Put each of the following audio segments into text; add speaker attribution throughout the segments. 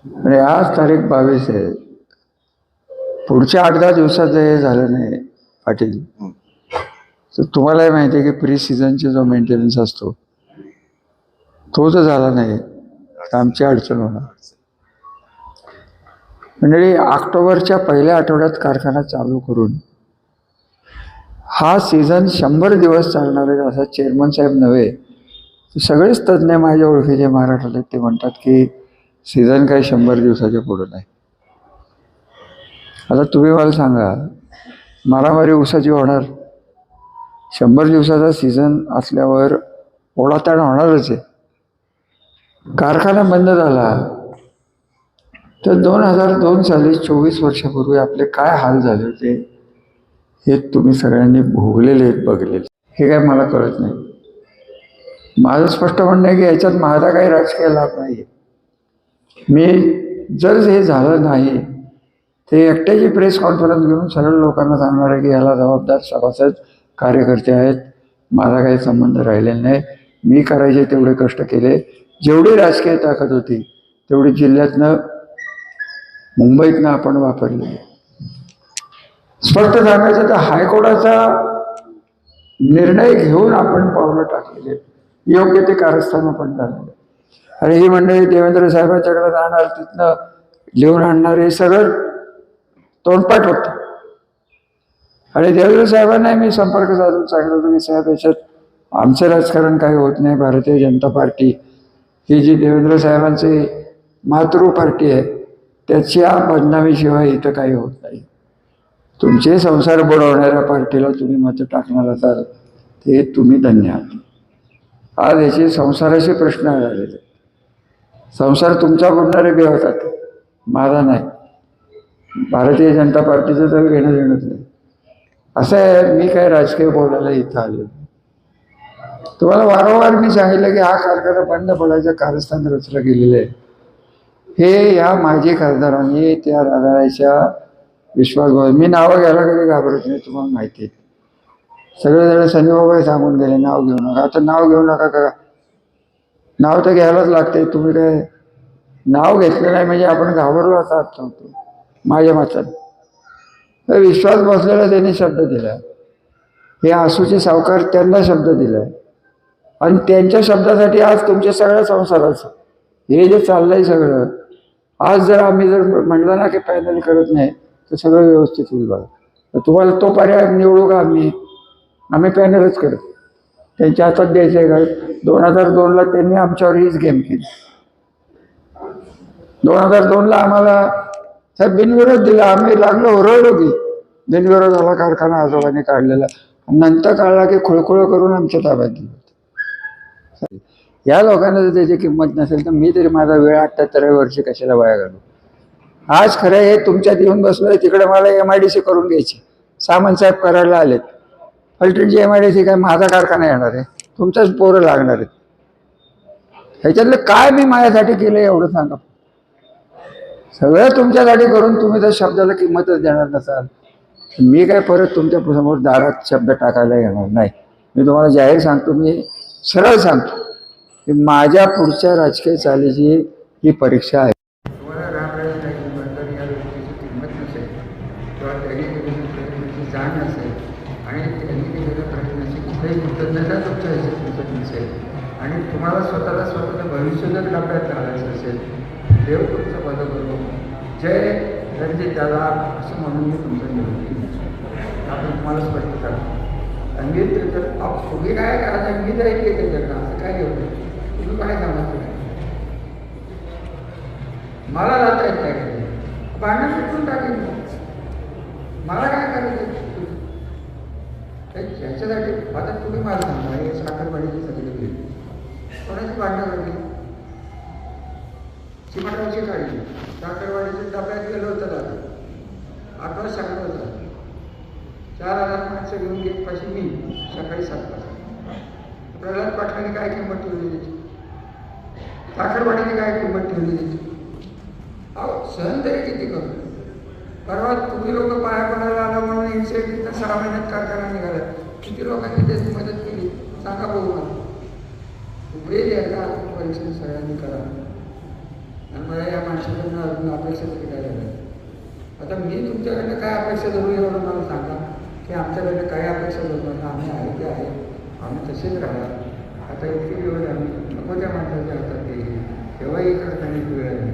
Speaker 1: आणि आज तारीख 22 आहे. पुढच्या 8-10 दिवसात जर हे झालं नाही पाटील, तर तुम्हालाही माहिती आहे की प्री सीझनचा जो मेंटेनन्स असतो तो जर झाला नाही तर आमची अडचण होणार. मंडळी, ऑक्टोबरच्या पहिल्या आठवड्यात कारखाना चालू करून हा सीझन 100 दिवस चालणार आहे असा चेअरमन साहेब नव्हे, सगळेच तज्ज्ञ माझ्या ओळखीचे महाराष्ट्रात ते म्हणतात की सीझन काही 100 दिवसाच्या पुढं नाही. आता तुम्ही मला सांगा, मारामारी ऊसाची होणार, 100 दिवसाचा सीझन असल्यावर ओढाताण होणारच आहे. कारखाना बंद झाला तर 2002 साली 24 वर्षापूर्वी आपले काय हाल झाले होते हे तुम्ही सगळ्यांनी भोगलेले आहेत, बघलेले. हे काय मला कळत नाही. माझं स्पष्ट म्हणणं आहे की याच्यात माझा काही राजकीय लाभ नाही. मी जर हे झालं नाही ते एकट्याची प्रेस कॉन्फरन्स घेऊन सरळ लोकांना सांगणार आहे की याला जबाबदार सभासद कार्यकर्ते आहेत, माझा काही संबंध राहिलेला नाही. मी करायचे तेवढे कष्ट केले, जेवढी राजकीय ताकद होती तेवढी जिल्ह्यातनं मुंबईतनं आपण वापरली. स्पष्ट सांगायचं तर हायकोर्टाचा निर्णय घेऊन आपण पावलं टाकलेले, योग्य ते कारस्थानं पण झालेले. आणि ही मंडळी देवेंद्र साहेबांच्याकडे जाणार, तिथनं लिहून आणणार, हे सगळं तोंडपाठ होतं. आणि देवेंद्र साहेबांना मी संपर्क साधून सांगितलं होतं की साहेब, याच्यात आमचं राजकारण काही होत नाही. भारतीय जनता पार्टी ही जी देवेंद्र साहेबांची मातृ पार्टी आहे त्याच्या बदनामीशिवाय इथं काही होत नाही. तुमचे संसार बुडवणाऱ्या पार्टीला तुम्ही मतं टाकणार असाल ते तुम्ही धन्य आहात. आज याचे संसाराचे प्रश्न आलेले. संसार तुमचा बुडणारे बी होतात, माझा नाही. भारतीय जनता पार्टीचं तर घेणं देणंच नाही. असं आहे, मी काय राजकीय बोलायला इथं आलो. तुम्हाला वारंवार मी सांगितलं की हा कारखाना बंद पडायचं कारस्थान रचलं गेलेलं आहे. हे या माजी खासदारांनी त्या राधाराच्या विश्वासभाव, मी नावं घ्यायला कधी घाबरत नाही, तुम्हाला माहिती आहे. सगळेजण सनीबाबाई सांगून गेले नाव घेऊ नका. आता नाव घेऊ नका का? नाव तर घ्यायलाच लागते. तुम्ही काय नाव घेतलं नाही म्हणजे आपण घाबरलो असा अर्थ होतो माझ्या मतात. विश्वास बसलेला त्यांनी शब्द दिला, हे आसूचे सावकार त्यांना शब्द दिला आणि त्यांच्या शब्दासाठी आज तुमच्या सगळ्या संसाराचं हे जे चाललंय सगळं, आज जर आम्ही जर म्हणलं ना की पॅनल करत नाही तर सगळं व्यवस्थित होईल. बघा, तर तुम्हाला तो पर्याय निवडू का? आम्ही पॅनलच करत. त्यांच्या हातात द्यायचं आहे का? 2002ला त्यांनी आमच्यावर हीच गेम केली. 2002ला आम्हाला साहेब बिनविरोध दिला, आम्ही लागलो ओरडलो की बिनविरोधाला कारखाना आजोबांनी काढलेला. नंतर कळला की खुळखुळ करून आमच्या ताब्यात दिलं. या लोकांना जर त्याची किंमत नसेल तर मी तरी माझा वेळ 78 वर्ष कशाला वाया घालू. आज खरं हे तुमच्यात येऊन बसलोय, तिकडे मला MIDC करून घ्यायची, सामंत साहेब करायला आलेत. फलटणची MIDC काय माझा कारखाना येणार आहे? तुमच्याच पोरं लागणार आहेत. ह्याच्यातलं काय मी माझ्यासाठी केलं एवढं सांगा. सगळं तुमच्यासाठी करून तुम्ही जर शब्दाला किंमतच देणार नसाल, मी काय परत तुमच्या समोर दारात शब्द टाकायला येणार नाही. मी तुम्हाला जाहीर सांगतो, मी सरळ सांगतो की माझ्या पुढच्या राजकीय चालीची ही परीक्षा आहे. तुम्हाला रामराजे या व्यक्तीची किंमत नसेल किंवा त्यांनी केलेली जाण नसेल आणि त्यांनी केलेल्या प्रयत्नाची कुठेही कृतज्ञता तुमच्या ह्याच्यात दिसत नसेल आणि तुम्हाला स्वतःचं भविष्य जर डब्यात घालायचं असेल, देव तुमचं बदल करू, जय रणजित दादा असं म्हणून मी तुमचं निवडून आपण तुम्हाला स्पष्ट करतो. संगीत तर तुम्ही काय करा, संगीत ऐकले त्याच्याकडं असं काय घेऊ, तुम्ही काय सांगायचं? मला जाता येत काय भांडण सुटून टाकेल, मला काय करायचं याच्यासाठी. आता तुम्ही मला सांगा, हे साखरवाडीची सगळी गेली, कोणाची भांडणं लागली? चिमटावची काढली, साखरवाडीच्या डब्यात गेलं होतं दादा, 8 वाजता सांगलं होतं. 4000 माणसं घेऊन गेट पाशी मी सकाळी 7 वाजता. प्रल्हाद पाटलांनी काय किंमत ठेवली त्याची? साखरवाडीने काय किंमत ठेवली त्याची? अहो सहन तरी किती करू. परवा तुम्ही लोक पाया पडायला आला म्हणून इन्सेंटिव्ह 6 महिन्यात कारखाना निघाला. किती लोकांनी त्याची मदत केली सांगा बघू मला. वेळ एकदा परीक्षण सगळ्यांनी करा आणि मला या माणसाला तुमच्याकडनं अजून अपेक्षा तरी काय झालं? आता मी तुमच्याकडनं काय अपेक्षा धरू एवढं मला सांगा की आमच्याकडनं काय अपेक्षा धरू नका, आम्ही आहे ते आहे, आम्ही तसेच राहणार. आता इतके दिवस आम्ही नको त्या माणसाच्या हातात गेली, तेव्हाही करताना वेळ आली,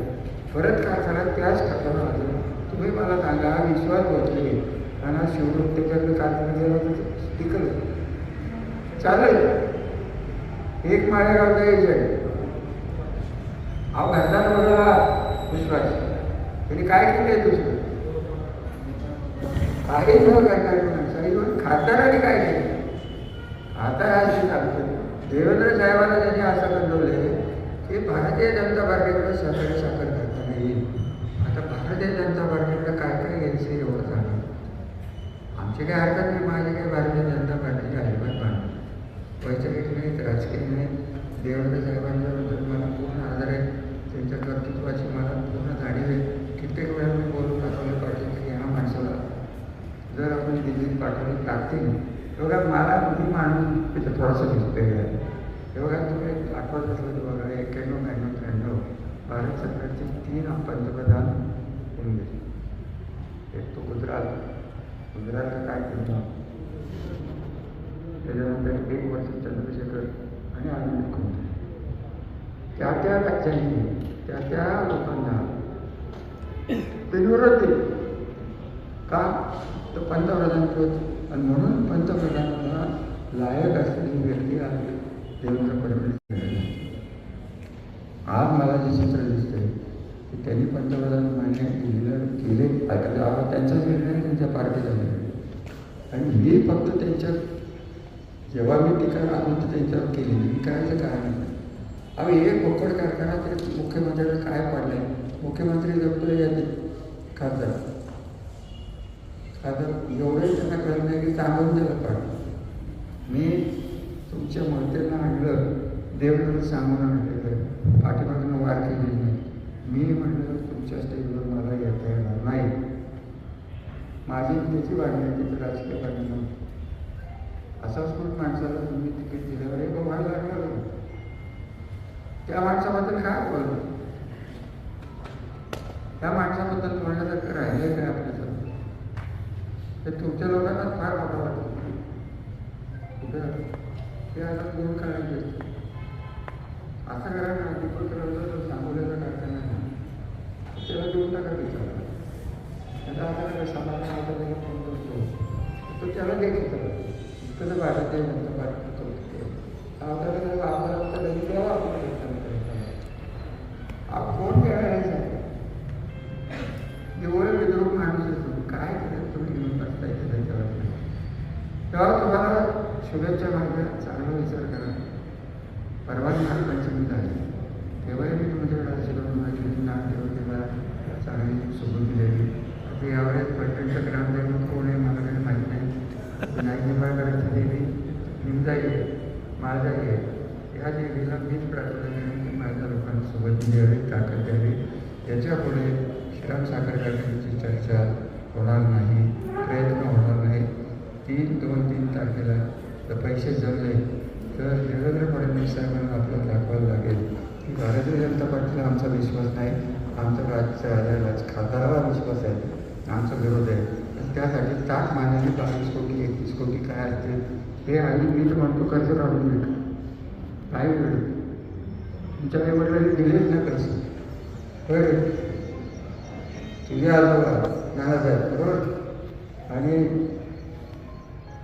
Speaker 1: परत काय करा त्याच खात्यावर आलं. तुम्ही मला सांगा, विश्वास बसले आणि आज शिववृत्तीकडनं कारखाना गेला तर टिकलं चालेल. एक माळेगावचा एजंट अहो घरदार बघा विश्वास त्यांनी काय केलं दुसरं काही न करणारी माणसं खासदारांनी काय केलं? आता अशी सांगतो देवेंद्र साहेबांना त्यांनी असं कंडवले की भारतीय जनता पार्टीकडे सहकारी साखर करताना येईल. आता भारतीय जनता पार्टीकडे काय काय यायचं एवढं सांगा. आमची काही हरकत नाही, माझी काही भारतीय जनता पार्टीची अजिबात बांधली वैचारिक नाहीत, राजकीय नाही. देवेंद्र साहेबांच्याबद्दल मला पूर्ण आदर आहे, त्यांच्या कर्तृत्वाची मला पूर्ण जाणीव आहे. कित्येक वेळा मी बोलून दाखवलं पाहिजे की ह्या माणसाला जर आपण दिल्लीत पाठवली लागतील तेवढा मला मी माणूस तिथं थोडंसं दिसतोय. तेवढा तुम्ही आठवत असलं तर बघा 91-93 भारत सरकारचे 3 पंतप्रधान होऊन गेले. एक तो गुजरातचं काय केलं, त्याच्यानंतर 1 वर्ष चंद्रशेखर आणि अरविंद खोत. त्या त्या राज्यांनी त्या त्या लोकांना ते विरोध दिले का तर पंतप्रधानपद आणि म्हणून पंतप्रधानाला लायक असलेली व्यक्ती आहे देवेंद्र फडणवीस. आज मला जे चित्र दिसतंय की त्यांनी पंतप्रधान मान्य केले त्यांचा निर्णय त्यांच्या पार्टीचा निर्णय आणि मी फक्त त्यांच्या जेव्हा मी टीका राहून त्यांच्यावर केली मी करायचं कारण नाही. आम्ही एक बोकड कारखाना तरी मुख्यमंत्र्याला काय पडलं आहे, मुख्यमंत्री जपतोय यादी खासदार एवढंही त्यांना कळलं नाही की सांगून त्याला पाडलं. मी तुमच्या मंत्र्यांना आणलं, देवेंद्र सांगून आणलं, पाठीमागून वार केली नाही. मी म्हणलं तुमच्या स्टेजवर मला येता येणार नाही. माझी त्याची वाढणी तिथं राजकीय वाढणी नव्हती. असाच खूप माणसाला तुम्ही तिकीट दिल्यावर हे बघायला लागलं. त्या माणसाबद्दल काय बोलतो, त्या माणसाबद्दल बोलण्यासारखं राहिलं काय आपल्यासमोर हे तुमच्या लोकांना फार मोठं वाटतं. कुठे ते आता दोन काढायचे असं करा ना, दीपक रवलं सांगोल्याचा कारखाना आहे त्याला देऊन टाका विचारला. त्याचा आता समाधान आता त्याला फोन करतो तो त्याला देखील करतो. इतकं भारतीय जनता पार्टी करतो आपल्याला तेव्हा आपण कोण काय एवढं विद्रोह माणूस येतो काय केलं तुम्ही घेऊन बसता येते त्याच्यावर. तेव्हा तुम्हाला शुभेच्छा मागण्या चांगला विचार करा. परवा नागपंचमी झाली तेव्हाही मी तुमच्याकडे आशीर्वाद मागितली, नागदेवतेला चांगली सोबत दिलेली. आता यावेळेस पैठणचं ग्रामदैवत कोण आहे मला काही माहीत नाही. विनायक निंबाळकरांची देवी निमजाई आहे, माझाही आहे. या देवीला मीच प्रार्थना केली की माझ्या लोकांना सोबत द्यावी, ताकद द्यावी. याच्यापुढे श्रीराम साखर कारखान्याची चर्चा होणार नाही, प्रयत्न होणार नाही. 2-3 तारखेला जर पैसे जमले तर देवेंद्र फडणवीस साहेबांना आपल्याला दाखवायला लागेल की भारतीय जनता पार्टीला आमचा विश्वास नाही, आमचा खासदाराला विश्वास आहे, आमचा विरोध आहे. त्यासाठी ताक मानलेली 22 कोटी 31 कोटी काय असते हे आम्ही मी तर म्हणतो कर्ज काढून भेटू काय वेळ तुमच्या वडिलांनी दिलेच ना पैसे. बरं तुझे आजोबा नानासाहेब बरोबर आणि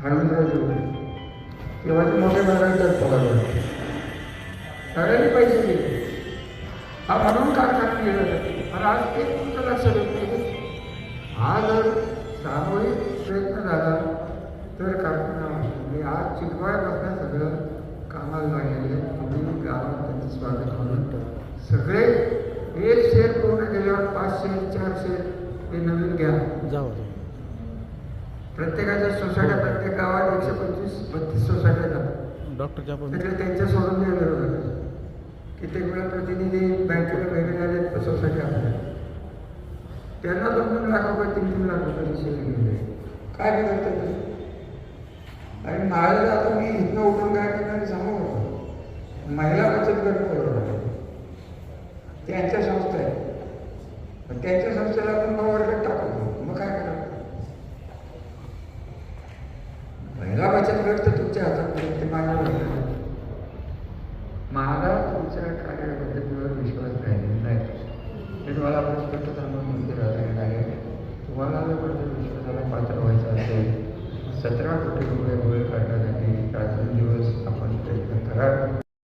Speaker 1: हनुमंतराव जोडे तेव्हाचे मोठे महाराजांचाच पगार होता, सगळ्यांनी पैसे दिले. हा म्हणून कारखाना गेला जाते. आणि आज ते तुमचं लक्ष देत नाही. हा जर सामूहिक प्रयत्न झाला तर कारखाना म्हणजे आज चिखवाळ्यापासून सगळं कामाला लागलेले. तुम्ही गावात त्यांचं स्वागत म्हणून सगळे 1 शेअर पूर्ण केल्यावर 5 शेअर 4 शेअर हे नवीन घ्या जावं. प्रत्येकाच्या सोसायट्या प्रत्येक गावात 125-32 सोसायट्या डॉक्टरच्या त्यांच्या सोडून द्या बरोबर. कित्येक वेळा प्रतिनिधी बँकेला भेट झाले सोसायटी आपल्या त्यांना 2-2 लाख रुपये 3-3 लाख रुपये शेअर घेऊन काय करतात. आणि माझ्या आता मी इथनं उठून काय करणार सांगू महिला बचत गट बरोबर त्यांच्या संस्था आहे पण त्यांच्या संस्थेला आपण वर्गात टाकतो, मग काय करावं? पहिला बचत गट तर तुमच्या हातात नाही, ते माझ्या मला तुमच्या कार्यपद्धतीवर विश्वास राहिलेला नाही. मी तुम्हाला आपण स्पष्ट सांगून म्हणते राहिलेलं आहे, तुम्हाला जर माझ्या विश्वासाला पात्र व्हायचं असेल 17 कोटी रुपये गोळे काढण्यासाठी रात्रंदिवस आपण प्रयत्न कराल.